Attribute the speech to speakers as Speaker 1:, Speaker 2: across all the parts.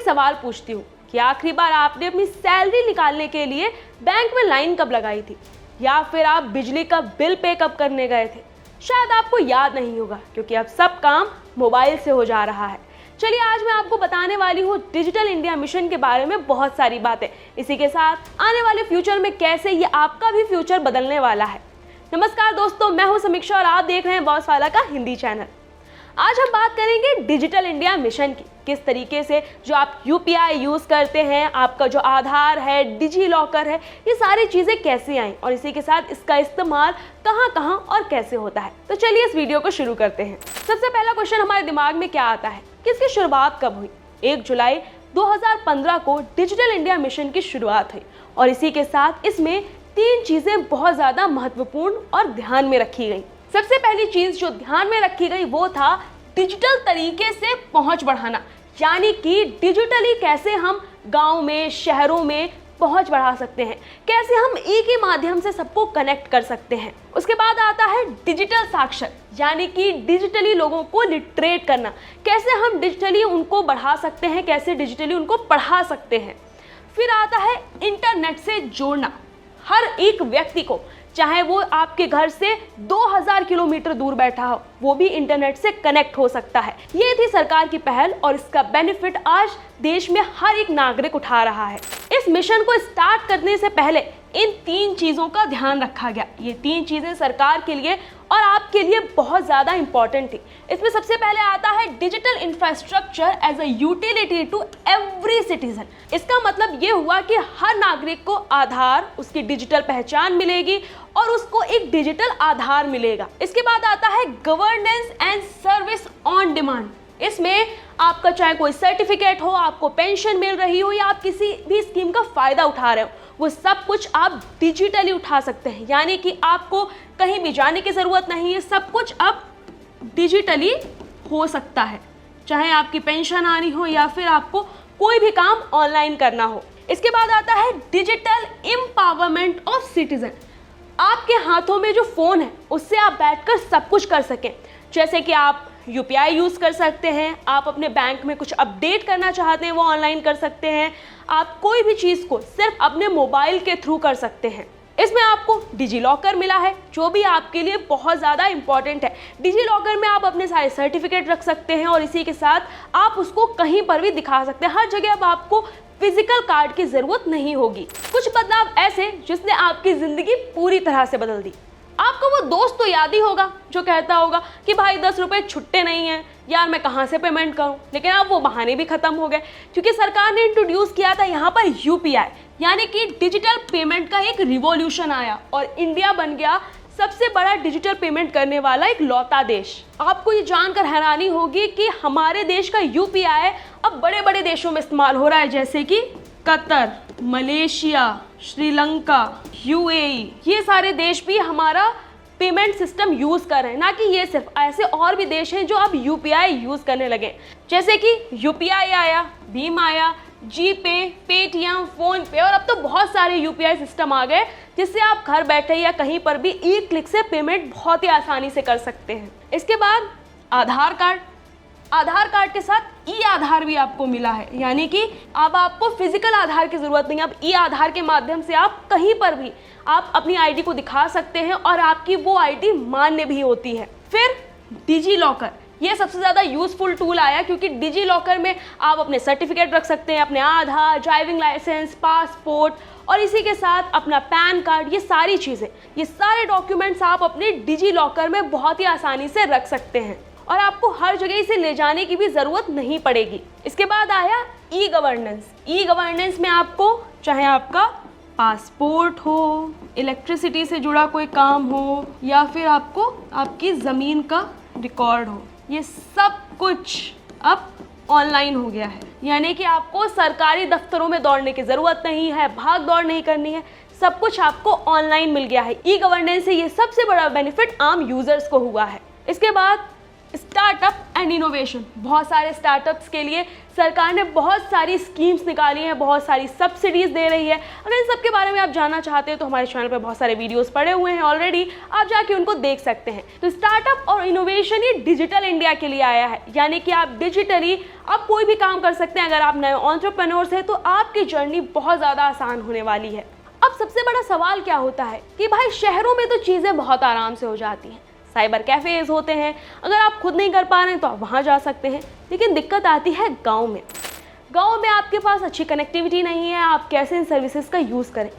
Speaker 1: एक सवाल पूछती हूँ कि आखिरी बार आपने अपनी सैलरी निकालने के लिए बैंक में लाइन कब लगाई थी, या फिर आप बिजली का बिल पे कब करने गए थे? शायद आपको याद नहीं होगा क्योंकि अब सब काम मोबाइल से हो जा रहा है। चलिए आज मैं आपको बताने वाली हूँ डिजिटल इंडिया मिशन के बारे में बहुत सारी बातें, इसी के साथ आने वाले फ्यूचर में कैसे ये आपका भी फ्यूचर बदलने वाला है। नमस्कार दोस्तों, मैं हूँ समीक्षा और आप देख रहे हैं बॉस वाला का हिंदी चैनल। आज हम बात करेंगे डिजिटल इंडिया मिशन की, किस तरीके से जो आप यूपीआई यूज़ करते हैं, आपका जो आधार है, डिजी लॉकर है, ये सारी चीज़ें कैसे आई और इसी के साथ इसका इस्तेमाल कहाँ कहाँ और कैसे होता है। तो चलिए इस वीडियो को शुरू करते हैं। सबसे पहला क्वेश्चन हमारे दिमाग में क्या आता है कि इसकी शुरुआत कब हुई? 1 जुलाई 2015 को डिजिटल इंडिया मिशन की शुरुआत हुई और इसी के साथ इसमें 3 चीज़ें बहुत ज़्यादा महत्वपूर्ण और ध्यान में रखी गई। सबसे पहली चीज़ जो ध्यान में रखी गई वो था डिजिटल तरीके से पहुंच बढ़ाना, यानी कि डिजिटली कैसे हम गांव में, शहरों में पहुंच बढ़ा सकते हैं, कैसे हम एक ही माध्यम से सबको कनेक्ट कर सकते हैं। उसके बाद आता है डिजिटल साक्षर, यानी कि डिजिटली लोगों को लिटरेट करना, कैसे हम डिजिटली उनको बढ़ा सकते हैं, कैसे डिजिटली उनको पढ़ा सकते हैं। फिर आता है इंटरनेट से जोड़ना, हर एक व्यक्ति को, चाहे वो आपके घर से 2000 किलोमीटर दूर बैठा हो, वो भी इंटरनेट से कनेक्ट हो सकता है। ये थी सरकार की पहल और इसका बेनिफिट आज देश में हर एक नागरिक उठा रहा है। इस मिशन को स्टार्ट करने से पहले इन 3 चीज़ों का ध्यान रखा गया। ये 3 चीज़ें सरकार के लिए और आपके लिए बहुत ज़्यादा इंपॉर्टेंट थी। इसमें सबसे पहले आता है digital infrastructure as a utility to every citizen. इसका मतलब ये हुआ कि हर नागरिक को आधार, उसकी डिजिटल पहचान मिलेगी और उसको एक डिजिटल आधार मिलेगा। इसके बाद आता है governance and service on demand. इसमें आपका चाहे कोई सर्टिफिकेट हो, आपको पेंशन मिल रही हो या आप किसी भी स्कीम का फ़ायदा उठा रहे हो, वो सब कुछ आप डिजिटली उठा सकते हैं, यानी कि आपको कहीं भी जाने की ज़रूरत नहीं है। सब कुछ अब डिजिटली हो सकता है, चाहे आपकी पेंशन आनी हो या फिर आपको कोई भी काम ऑनलाइन करना हो। इसके बाद आता है डिजिटल एम्पावरमेंट ऑफ सिटीजन। आपके हाथों में जो फ़ोन है उससे आप बैठकर सब कुछ कर सकें, जैसे कि आप यूपीआई यूज़ कर सकते हैं, आप अपने बैंक में कुछ अपडेट करना चाहते हैं वो ऑनलाइन कर सकते हैं, आप कोई भी चीज़ को सिर्फ अपने मोबाइल के थ्रू कर सकते हैं। इसमें आपको डिजी लॉकर मिला है जो भी आपके लिए बहुत ज़्यादा इंपॉर्टेंट है। डिजी लॉकर में आप अपने सारे सर्टिफिकेट रख सकते हैं और इसी के साथ आप उसको कहीं पर भी दिखा सकते हैं। हर जगह अब आपको फिजिकल कार्ड की ज़रूरत नहीं होगी। कुछ बदलाव ऐसे जिसने आपकी ज़िंदगी पूरी तरह से बदल दी। आपको वो दोस्त तो याद ही होगा जो कहता होगा कि भाई 10 रुपये छुट्टे नहीं हैं यार, मैं कहाँ से पेमेंट करूँ। लेकिन अब वो बहाने भी ख़त्म हो गए क्योंकि सरकार ने इंट्रोड्यूस किया था यहाँ पर यूपीआई, यानी कि डिजिटल पेमेंट का एक रिवॉल्यूशन आया और इंडिया बन गया सबसे बड़ा डिजिटल पेमेंट करने वाला एक लौता देश। आपको ये जानकर हैरानी होगी कि हमारे देश का यूपीआई अब बड़े बड़े देशों में इस्तेमाल हो रहा है, जैसे कि कतर, मलेशिया, श्रीलंका, यूएई, ये सारे देश भी हमारा पेमेंट सिस्टम यूज़ कर रहे हैं। ना कि ये सिर्फ, ऐसे और भी देश हैं जो अब यूपीआई यूज़ करने लगे, जैसे कि यूपीआई आया, भीम आया, जीपे, पेटीएम, फ़ोन पे और अब तो बहुत सारे यूपीआई सिस्टम आ गए जिससे आप घर बैठे या कहीं पर भी एक क्लिक से पेमेंट बहुत ही आसानी से कर सकते हैं। इसके बाद आधार कार्ड। आधार कार्ड के साथ ई आधार भी आपको मिला है, यानी कि अब आपको फिजिकल आधार की ज़रूरत नहीं। अब ई आधार के माध्यम से आप कहीं पर भी आप अपनी आईडी को दिखा सकते हैं और आपकी वो आईडी मान्य भी होती है। फिर डिजी लॉकर, ये सबसे ज़्यादा यूज़फुल टूल आया क्योंकि डिजी लॉकर में आप अपने सर्टिफिकेट रख सकते हैं, अपने आधार, ड्राइविंग लाइसेंस, पासपोर्ट और इसी के साथ अपना पैन कार्ड, ये सारी चीज़ें, ये सारे डॉक्यूमेंट्स आप अपने डिजी लॉकर में बहुत ही आसानी से रख सकते हैं और आपको हर जगह इसे ले जाने की भी ज़रूरत नहीं पड़ेगी। इसके बाद आया ई गवर्नेंस। ई गवर्नेंस में आपको चाहे आपका पासपोर्ट हो, इलेक्ट्रिसिटी से जुड़ा कोई काम हो या फिर आपको आपकी ज़मीन का रिकॉर्ड हो, ये सब कुछ अब ऑनलाइन हो गया है, यानी कि आपको सरकारी दफ्तरों में दौड़ने की ज़रूरत नहीं है, भाग दौड़ नहीं करनी है, सब कुछ आपको ऑनलाइन मिल गया है। ई गवर्नेंस से ये सबसे बड़ा बेनिफिट आम यूज़र्स को हुआ है। इसके बाद स्टार्टअप एंड इनोवेशन, बहुत सारे स्टार्टअप्स के लिए सरकार ने बहुत सारी स्कीम्स निकाली हैं, बहुत सारी सब्सिडीज़ दे रही है। अगर इन सब के बारे में आप जानना चाहते हैं तो हमारे चैनल पर बहुत सारे वीडियोस पड़े हुए हैं ऑलरेडी, आप जाके उनको देख सकते हैं। तो स्टार्टअप और इनोवेशन ये डिजिटल इंडिया के लिए आया है, यानी कि आप डिजिटली आप कोई भी काम कर सकते हैं। अगर आप नए एंटरप्रेन्योर्स हैं तो आपकी जर्नी बहुत ज़्यादा आसान होने वाली है। अब सबसे बड़ा सवाल क्या होता है कि भाई शहरों में तो चीज़ें बहुत आराम से हो जाती हैं, साइबर कैफ़ेज़ होते हैं, अगर आप खुद नहीं कर पा रहे हैं तो आप वहाँ जा सकते हैं। लेकिन दिक्कत आती है गांव में। गांव में आपके पास अच्छी कनेक्टिविटी नहीं है, आप कैसे इन सर्विसेज का यूज़ करें।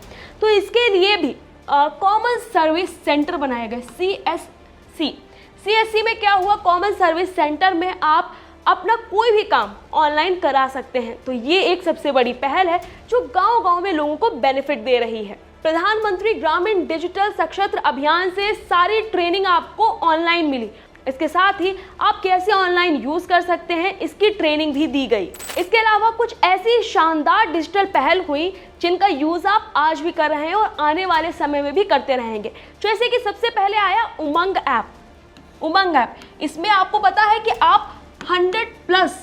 Speaker 1: तो इसके लिए भी कॉमन सर्विस सेंटर बनाए गए, CSC में क्या हुआ, कॉमन सर्विस सेंटर में आप अपना कोई भी काम ऑनलाइन करा सकते हैं। तो ये एक सबसे बड़ी पहल है जो गांव-गांव में लोगों को बेनिफिट दे रही है। प्रधानमंत्री ग्रामीण डिजिटल साक्षरता अभियान से सारी ट्रेनिंग आपको ऑनलाइन मिली। इसके साथ ही आप कैसे ऑनलाइन यूज़ कर सकते हैं इसकी ट्रेनिंग भी दी गई। इसके अलावा कुछ ऐसी शानदार डिजिटल पहल हुई जिनका यूज़ आप आज भी कर रहे हैं और आने वाले समय में भी करते रहेंगे। जैसे कि सबसे पहले आया उमंग ऐप। इसमें आपको पता है कि आप 100+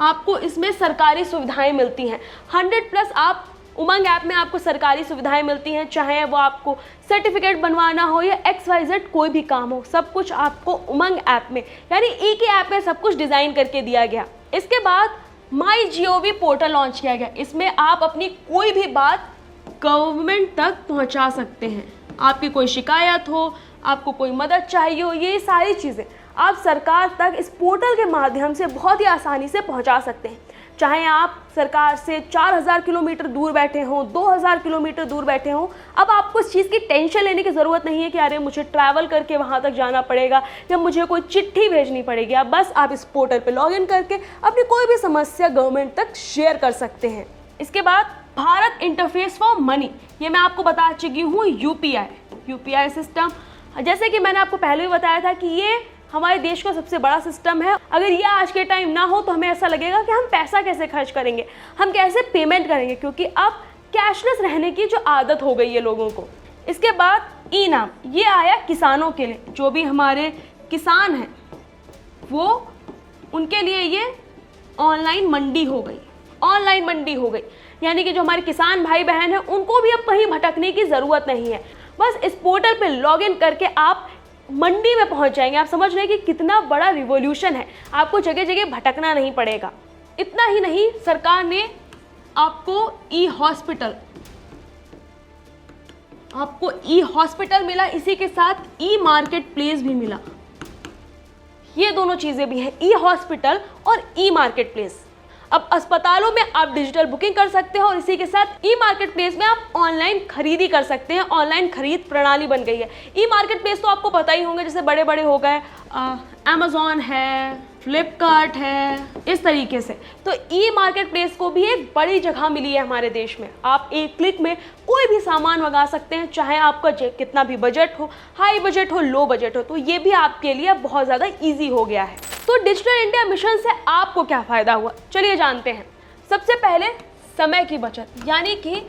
Speaker 1: आपको इसमें सरकारी सुविधाएं मिलती हैं। 100+ आप उमंग ऐप में आपको सरकारी सुविधाएं मिलती हैं, चाहे वो आपको सर्टिफिकेट बनवाना हो या XYZ कोई भी काम हो, सब कुछ आपको उमंग ऐप में, यानी एक ही ऐप में सब कुछ डिज़ाइन करके दिया गया। इसके बाद MyGov पोर्टल लॉन्च किया गया। इसमें आप अपनी कोई भी बात गवर्नमेंट तक पहुंचा सकते हैं। आपकी कोई शिकायत हो, आपको कोई मदद चाहिए हो, ये सारी चीज़ें आप सरकार तक इस पोर्टल के माध्यम से बहुत ही आसानी से पहुंचा सकते हैं। चाहे आप सरकार से 4000 किलोमीटर दूर बैठे हों, 2000 किलोमीटर दूर बैठे हों, अब आपको इस चीज़ की टेंशन लेने की ज़रूरत नहीं है कि अरे मुझे ट्रैवल करके वहाँ तक जाना पड़ेगा या मुझे कोई चिट्ठी भेजनी पड़ेगी। अब बस आप इस पोर्टल पे लॉगिन करके अपनी कोई भी समस्या गवर्नमेंट तक शेयर कर सकते हैं। इसके बाद भारत इंटरफेस फॉर मनी, ये मैं आपको बता चुकी हूँ। UPI सिस्टम, जैसे कि मैंने आपको पहले भी बताया था कि ये हमारे देश का सबसे बड़ा सिस्टम है। अगर ये आज के टाइम ना हो तो हमें ऐसा लगेगा कि हम पैसा कैसे खर्च करेंगे, हम कैसे पेमेंट करेंगे, क्योंकि अब कैशलेस रहने की जो आदत हो गई है लोगों को। इसके बाद ई-नाम, ये आया किसानों के लिए। जो भी हमारे किसान हैं वो उनके लिए ये ऑनलाइन मंडी हो गई। यानी कि जो हमारे किसान भाई बहन हैं उनको भी अब कहीं भटकने की ज़रूरत नहीं है। बस इस पोर्टल पे लॉगिन करके आप मंडी में पहुंच जाएंगे। आप समझ रहे हैं कि कितना बड़ा रिवॉल्यूशन है, आपको जगह जगह भटकना नहीं पड़ेगा। इतना ही नहीं, सरकार ने आपको ई हॉस्पिटल मिला, इसी के साथ ई मार्केट प्लेस भी मिला। ये दोनों चीज़ें भी हैं, ई हॉस्पिटल और ई मार्केट प्लेस। अब अस्पतालों में आप डिजिटल बुकिंग कर सकते हैं और इसी के साथ ई मार्केट प्लेस में आप ऑनलाइन खरीदी कर सकते हैं। ऑनलाइन खरीद प्रणाली बन गई है। ई मार्केट प्लेस तो आपको पता ही होंगे, जैसे बड़े बड़े हो गए, अमेज़ॉन है, फ्लिपकार्ट है, इस तरीके से। तो ई मार्केट प्लेस को भी एक बड़ी जगह मिली है हमारे देश में। आप एक क्लिक में कोई भी सामान मंगा सकते हैं, चाहे आपका कितना भी बजट हो, हाई बजट हो, लो बजट हो। तो ये भी आपके लिए बहुत ज़्यादा ईजी हो गया है। तो डिजिटल इंडिया मिशन से आपको क्या फ़ायदा हुआ, चलिए जानते हैं। सबसे पहले समय की बचत, यानी कि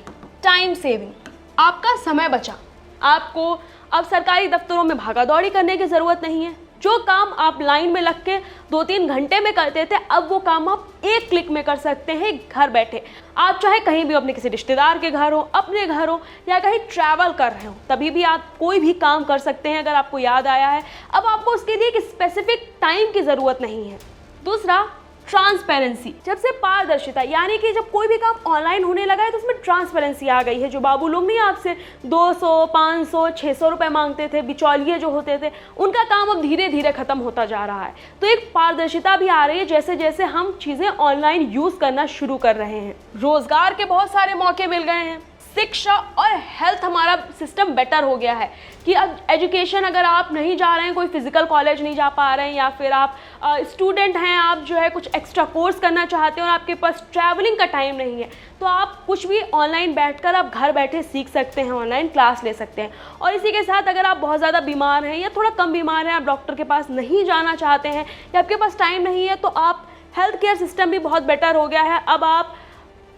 Speaker 1: टाइम सेविंग। आपका समय बचा, आपको अब सरकारी दफ्तरों में भागा दौड़ी करने की ज़रूरत नहीं है। जो काम आप लाइन में लग के 2-3 घंटे में करते थे, अब वो काम आप एक क्लिक में कर सकते हैं घर बैठे। आप चाहे कहीं भी अपने किसी रिश्तेदार के घर हो, अपने घर हो, या कहीं ट्रैवल कर रहे हो, तभी भी आप कोई भी काम कर सकते हैं अगर आपको याद आया है। अब आपको उसके लिए एक स्पेसिफिक टाइम की ज़रूरत नहीं है। दूसरा, ट्रांसपेरेंसी। जब से पारदर्शिता, यानी कि जब कोई भी काम ऑनलाइन होने लगा है तो उसमें ट्रांसपेरेंसी आ गई है। जो बाबू लोग नहीं आपसे 200, 500, 600 रुपये मांगते थे, बिचौलिए जो होते थे, उनका काम अब धीरे धीरे खत्म होता जा रहा है। तो एक पारदर्शिता भी आ रही है जैसे जैसे हम चीज़ें ऑनलाइन यूज़ करना शुरू कर रहे हैं। रोज़गार के बहुत सारे मौके मिल गए हैं। शिक्षा और हेल्थ, हमारा सिस्टम बेटर हो गया है कि अब एजुकेशन, अगर आप नहीं जा रहे हैं, कोई फिजिकल कॉलेज नहीं जा पा रहे हैं, या फिर आप स्टूडेंट हैं, आप जो है कुछ एक्स्ट्रा कोर्स करना चाहते हैं और आपके पास ट्रैवलिंग का टाइम नहीं है, तो आप कुछ भी ऑनलाइन बैठकर आप घर बैठे सीख सकते हैं, ऑनलाइन क्लास ले सकते हैं। और इसी के साथ अगर आप बहुत ज़्यादा बीमार हैं या थोड़ा कम बीमार हैं, आप डॉक्टर के पास नहीं जाना चाहते हैं या आपके पास टाइम नहीं है, तो आप हेल्थ केयर सिस्टम भी बहुत बेटर हो गया है। अब आप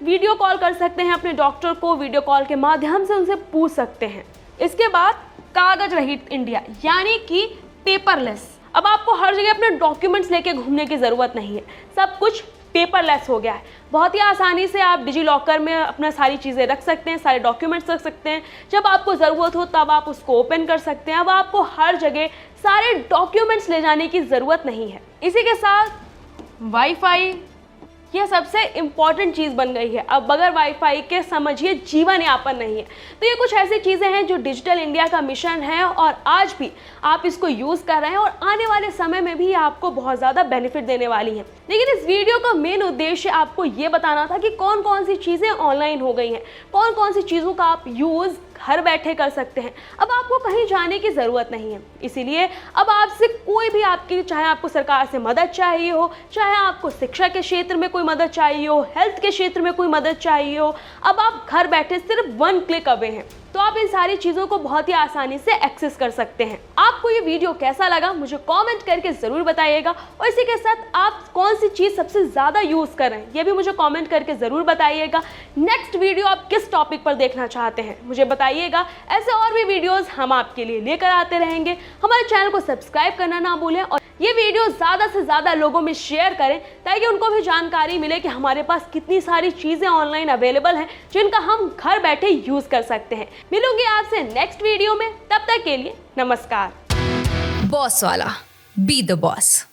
Speaker 1: वीडियो कॉल कर सकते हैं अपने डॉक्टर को, वीडियो कॉल के माध्यम से उनसे पूछ सकते हैं। इसके बाद कागज रहित इंडिया, यानी कि पेपरलेस। अब आपको हर जगह अपने डॉक्यूमेंट्स लेके घूमने की ज़रूरत नहीं है, सब कुछ पेपरलेस हो गया है। बहुत ही आसानी से आप डिजी लॉकर में अपना सारी चीज़ें रख सकते हैं, सारे डॉक्यूमेंट्स रख सकते हैं। जब आपको ज़रूरत हो तब आप उसको ओपन कर सकते हैं। अब आपको हर जगह सारे डॉक्यूमेंट्स ले जाने की ज़रूरत नहीं है। इसी के साथ वाईफाई यह सबसे इम्पॉर्टेंट चीज़ बन गई है। अब बगैर वाईफाई के समझिए जीवन यापन नहीं है। तो ये कुछ ऐसी चीज़ें हैं जो डिजिटल इंडिया का मिशन है और आज भी आप इसको यूज़ कर रहे हैं और आने वाले समय में भी आपको बहुत ज़्यादा बेनिफिट देने वाली हैं। लेकिन इस वीडियो का मेन उद्देश्य आपको ये बताना था कि कौन कौन सी चीज़ें ऑनलाइन हो गई हैं, कौन कौन सी चीज़ों का आप यूज़ घर बैठे कर सकते हैं। अब आपको कहीं जाने की ज़रूरत नहीं है। इसीलिए अब आपसे कोई भी आपकी, चाहे आपको सरकार से मदद चाहिए हो, चाहे आपको शिक्षा के क्षेत्र में कोई मदद चाहिए हो, हेल्थ के क्षेत्र में कोई मदद चाहिए हो, अब आप घर बैठे सिर्फ 1 क्लिक अवे हैं। तो आप इन सारी चीज़ों को बहुत ही आसानी से एक्सेस कर सकते हैं। आपको ये वीडियो कैसा लगा मुझे कमेंट करके ज़रूर बताइएगा और इसी के साथ आप कौन सी चीज़ सबसे ज़्यादा यूज़ कर रहे हैं ये भी मुझे कमेंट करके ज़रूर बताइएगा। नेक्स्ट वीडियो आप किस टॉपिक पर देखना चाहते हैं मुझे बताइएगा। ऐसे और भी वीडियोज़ हम आपके लिए लेकर आते रहेंगे। हमारे चैनल को सब्सक्राइब करना ना भूलें और ये वीडियो ज़्यादा से ज़्यादा लोगों में शेयर करें ताकि उनको भी जानकारी मिले कि हमारे पास कितनी सारी चीज़ें ऑनलाइन अवेलेबल हैं जिनका हम घर बैठे यूज़ कर सकते हैं। मिलूंगी आपसे नेक्स्ट वीडियो में, तब तक के लिए नमस्कार।
Speaker 2: बॉस वाला, बी द बॉस।